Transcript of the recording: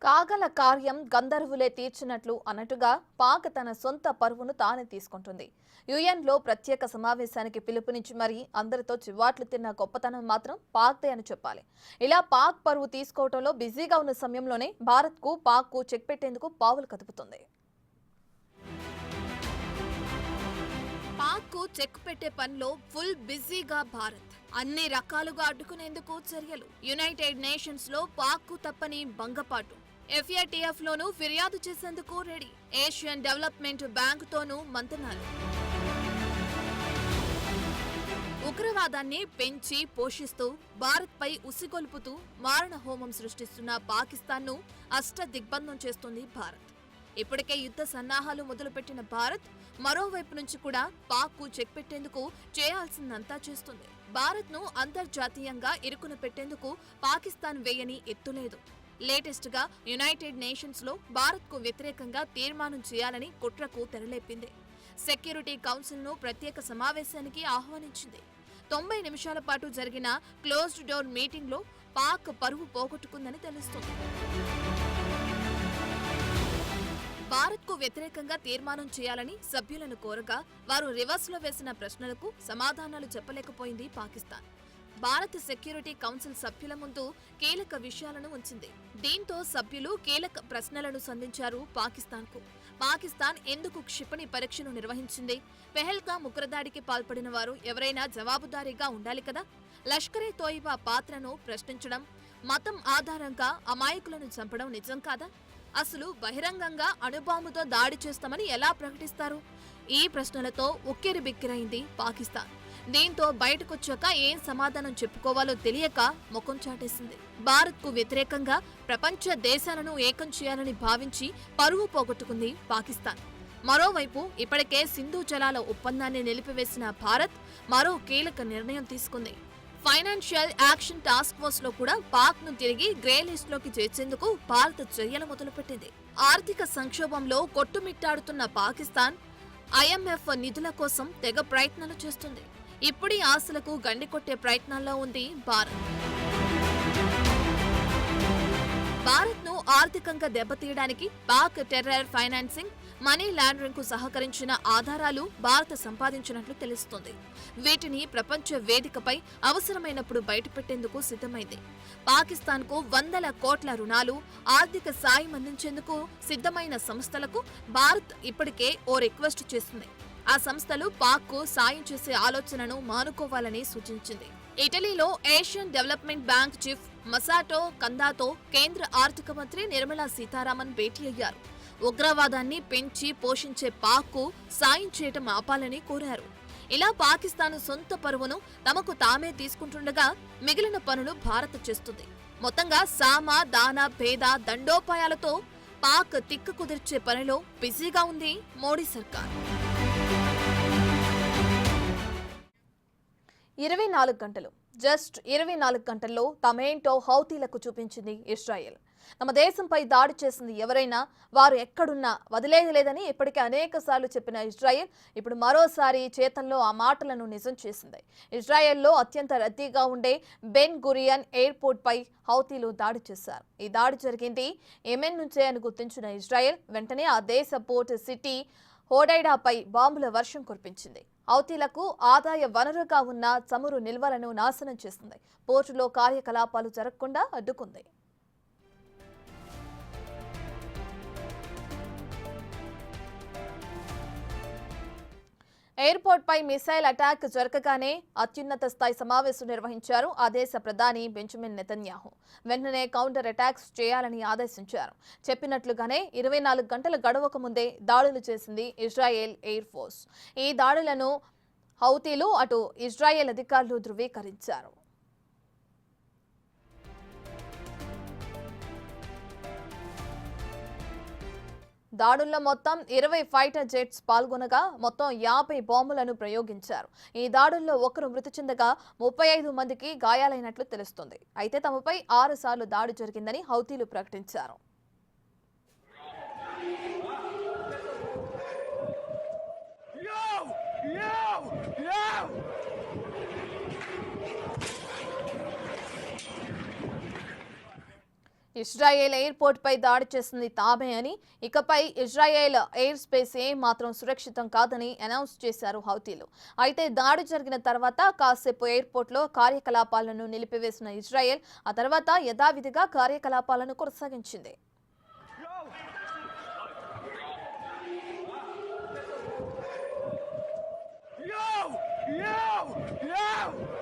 కాగల కార్యం గంధర్వులే తీర్చినట్లు అన్నట్టుగా పాక్ తన సొంత పరువును తానే తీసుకుంటుంది. యుఎన్లో ప్రత్యేక సమావేశానికి పిలుపునిచ్చి మరీ అందరితో చివాట్లు తిన్న గొప్పతనం మాత్రం పాక్దే అని చెప్పాలి. ఇలా పాక్ పరువు తీసుకోవడంలో బిజీగా ఉన్న సమయంలోనే భారత్కు పాక్కు చెక్ పెట్టేందుకు పావులు కదుపుతుంది. పాక్కు చెక్ పెట్టే పనిలో ఫుల్ బిజీగా భారత్. అన్ని రకాలుగా అడ్డుకునేందుకు చర్యలు. యునైటెడ్ నేషన్స్ లో పాక్కు తప్పని భంగపాటు. FATF లోనూ ఫిర్యాదు చేసేందుకు రెడీ. ఏషియన్ డెవలప్మెంట్ బ్యాంక్ తోనూ మంతనాలు. ఉగ్రవాదాన్ని పెంచి పోషిస్తూ భారత్ పై ఉసిగొల్పుతూ మారణ హోమం సృష్టిస్తున్న పాకిస్తాన్ను అష్టదిగ్బంధం చేస్తుంది భారత్. ఇప్పటికే యుద్ధ సన్నాహాలు మొదలుపెట్టిన భారత్ మరోవైపు నుంచి కూడా పాక్కు చెక్ పెట్టేందుకు చేయాల్సిందంతా చేస్తుంది. భారత్ ను అంతర్జాతీయంగా ఇరుకున పెట్టేందుకు పాకిస్తాన్ వేయని ఎత్తులేదు. లేటెస్ట్ గా యునైటెడ్ నేషన్స్ లో భారత్ కు వ్యతిరేకంగా తీర్మానం చేయాలని కుట్రకు తెరలేపింది. సెక్యూరిటీ కౌన్సిల్ ను ప్రత్యేక సమావేశానికి ఆహ్వానించింది. 90 నిమిషాల పాటు జరిగిన క్లోజ్డ్ డోర్ మీటింగ్ లో పాక్ పరువు పోగొట్టుకుందని తెలుస్తోంది. భారత్ కు వ్యతిరేకంగా తీర్మానం చేయాలని సభ్యులను కోరగా వారు రివర్స్ లో వేసిన ప్రశ్నలకు సమాధానాలు చెప్పలేకపోయింది పాకిస్తాన్. భారత సెక్యూరిటీ కౌన్సిల్ సభ్యుల ముందు కీలక విషయాలను ఉంచింది. దీంతో సభ్యులు కీలక ప్రశ్నలను సంధించారు పాకిస్తాన్కు. పాకిస్తాన్ ఎందుకు క్షిపణి పరీక్షను నిర్వహించింది? పెహల్గాం ఉగ్రదాడికి పాల్పడిన వారు ఎవరైనా జవాబుదారీగా ఉండాలి కదా? లష్కరే తోయిబా పాత్రను ప్రశ్నించడం, మతం ఆధారంగా అమాయకులను చంపడం నిజం కాదా? అసలు బహిరంగంగా అణుబాంబుతో దాడి చేస్తామని ఎలా ప్రకటిస్తారు? ఈ ప్రశ్నలతో ఉక్కిరిబిక్కిరైంది పాకిస్తాన్. దీంతో బయటకొచ్చాక ఏం సమాధానం చెప్పుకోవాలో తెలియక ముఖం చాటేసింది. భారత్ కు వ్యతిరేకంగా ప్రపంచ దేశాలను ఏకం చేయాలని భావించి పరువు పోగొట్టుకుంది పాకిస్తాన్. మరోవైపు ఇప్పటికే సింధు జలాల ఒప్పందాన్ని నిలిపివేసిన భారత్ మరో కీలక నిర్ణయం తీసుకుంది. ఫైనాన్షియల్ యాక్షన్ టాస్క్ ఫోర్స్ లో కూడా పాక్ ను తిరిగి గ్రే లిస్ట్ లోకి చేర్చేందుకు భారత్ చర్యలు మొదలుపెట్టింది. ఆర్థిక సంక్షోభంలో కొట్టుమిట్టాడుతున్న పాకిస్తాన్ IMF నిధుల కోసం తెగ ప్రయత్నాలు చేస్తుంది. ఇప్పుడీ ఆశలకు గండి కొట్టే ప్రయత్నాల్లో ఉంది భారత్. భారత్ ను ఆర్థికంగా దెబ్బతీయడానికి Pak terror financing, money laundering కు సహకరించిన ఆధారాలు భారత్ సంపాదించినట్లు తెలుస్తోంది. వీటిని ప్రపంచ వేదికపై అవసరమైనప్పుడు బయటపెట్టేందుకు సిద్ధమైంది. పాకిస్తాన్ కు వందల కోట్ల రుణాలు, ఆర్థిక సాయం అందించేందుకు సిద్ధమైన సంస్థలకు భారత్ ఇప్పటికే ఓ రిక్వెస్ట్ చేసింది. ఆ సంస్థలు పాక్ కు సాయం చేసే ఆలోచనను మానుకోవాలని సూచించింది. ఇటలీలో Asian development bank chief Masato కందాతో కేంద్ర ఆర్థిక మంత్రి నిర్మలా సీతారామన్ భేటీ అయ్యారు. ఉగ్రవాదాన్ని పెంచి పోషించే పాక్ కు సాయం చేయటం ఆపాలని కోరారు. ఇలా పాకిస్తాన్ సొంత పరువును తమకు తామే తీసుకుంటుండగా మిగిలిన పనులు భారత్ చేస్తుంది. మొత్తంగా సామ, దాన, భేద, దండోపాయాలతో పాక్ తిక్కు కుదిర్చే పనిలో బిజీగా ఉంది మోడీ సర్కార్. 24 గంటలు, జస్ట్ 24 గంటల్లో తమేంటో హౌతీలకు చూపించింది ఇజ్రాయెల్. తమ దేశంపై దాడి చేసింది ఎవరైనా వారు ఎక్కడున్నా వదిలేది లేదని ఇప్పటికే అనేక సార్లు చెప్పిన ఇజ్రాయెల్ ఇప్పుడు మరోసారి చేతల్లో ఆ మాటలను నిజం చేసింది. ఇజ్రాయెల్లో అత్యంత రద్దీగా ఉండే బెన్ గురియన్ ఎయిర్పోర్ట్ పై హౌతీలు దాడి చేశారు. ఈ దాడి జరిగింది యెమెన్ నుంచే అని గుర్తించిన ఇజ్రాయెల్ వెంటనే ఆ దేశ పోర్ట్ సిటీ హోడైడాపై బాంబుల వర్షం కురిపించింది. హౌతీలకు ఆదాయ వనరుగా ఉన్న చమురు నిల్వలను నాశనం చేసింది. పోర్టులో కార్యకలాపాలు జరగకుండా అడ్డుకుంది. ఎయిర్పోర్ట్ పై మిసైల్ అటాక్ జరగగానే అత్యున్నత స్థాయి సమావేశం నిర్వహించారు ఆ దేశ ప్రధాని బెంజమిన్ నెతన్యాహు. వెంటనే కౌంటర్ అటాక్స్ చేయాలని ఆదేశించారు. చెప్పినట్లుగానే 24 గంటల గడవక ముందే దాడులు చేసింది ఇజ్రాయెల్ ఎయిర్ ఫోర్స్. ఈ దాడులను హౌతీలు అటు ఇజ్రాయెల్ అధికారులు ధృవీకరించారు. దాడుల్లో మొత్తం 20 ఫైటర్ జెట్స్ పాల్గొనగా మొత్తం 50 బాంబులను ప్రయోగించారు. ఈ దాడుల్లో ఒకరు మృతి చెందగా 35 మందికి గాయాలైనట్లు తెలుస్తుంది. అయితే తమపై 6 సార్లు దాడి జరిగిందని హౌతీలు ప్రకటించారు. ఇజ్రాయెల్ ఎయిర్పోర్ట్ పై దాడి చేసింది తామే అని, ఇకపై ఇజ్రాయెల్ ఎయిర్ స్పేస్ మాత్రం సురక్షితం కాదని అనౌన్స్ చేశారు హౌతీలు. అయితే దాడి జరిగిన తర్వాత కాసేపు ఎయిర్పోర్ట్ లో కార్యకలాపాలను నిలిపివేసిన ఇజ్రాయెల్ ఆ తర్వాత యథావిధిగా కార్యకలాపాలను కొనసాగించింది. Yo! Yo! Yo!